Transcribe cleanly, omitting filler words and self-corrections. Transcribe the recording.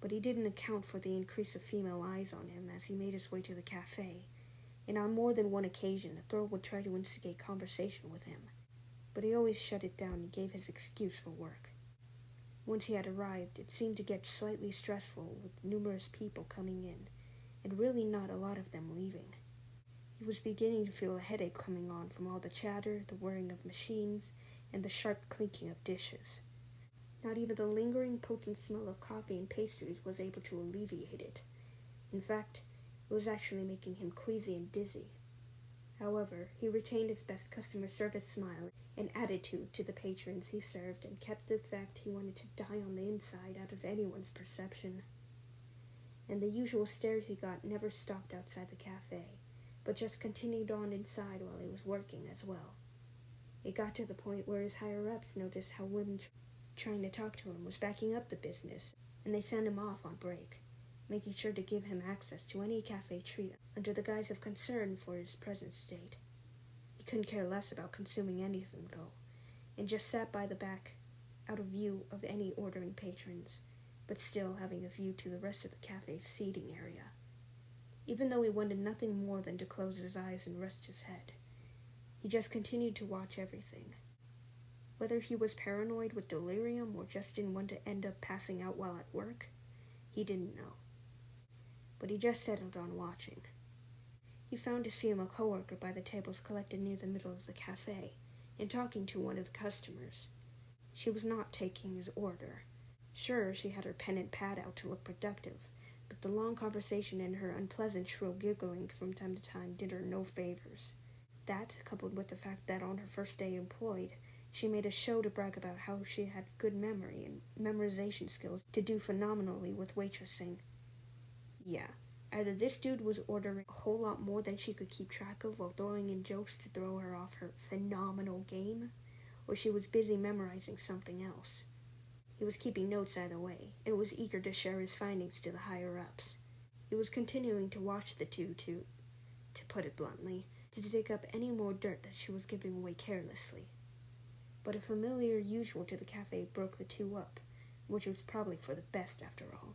But he didn't account for the increase of female eyes on him as he made his way to the cafe, and on more than one occasion a girl would try to instigate conversation with him, but he always shut it down and gave his excuse for work. Once he had arrived, it seemed to get slightly stressful with numerous people coming in, and really not a lot of them leaving. He was beginning to feel a headache coming on from all the chatter, the whirring of machines, and the sharp clinking of dishes. Not even the lingering potent smell of coffee and pastries was able to alleviate it. In fact, it was actually making him queasy and dizzy. However, he retained his best customer service smile and attitude to the patrons he served and kept the fact he wanted to die on the inside out of anyone's perception. And the usual stares he got never stopped outside the cafe, but just continued on inside while he was working as well. It got to the point where his higher-ups noticed how women trying to talk to him was backing up the business, and they sent him off on break, making sure to give him access to any cafe treat under the guise of concern for his present state. He couldn't care less about consuming anything, though, and just sat by the back, out of view of any ordering patrons, but still having a view to the rest of the cafe's seating area. Even though he wanted nothing more than to close his eyes and rest his head, he just continued to watch everything. Whether he was paranoid with delirium or just didn't want to end up passing out while at work, he didn't know. But he just settled on watching. He found his female coworker by the tables collected near the middle of the cafe and talking to one of the customers. She was not taking his order. Sure, she had her pen and pad out to look productive, but the long conversation and her unpleasant shrill giggling from time to time did her no favors. That, coupled with the fact that on her first day employed, she made a show to brag about how she had good memory and memorization skills to do phenomenally with waitressing. Yeah, either this dude was ordering a whole lot more than she could keep track of while throwing in jokes to throw her off her phenomenal game, or she was busy memorizing something else. He was keeping notes either way, and was eager to share his findings to the higher-ups. He was continuing to watch the two to put it bluntly, to dig up any more dirt that she was giving away carelessly. But a familiar usual to the cafe broke the two up, which was probably for the best after all.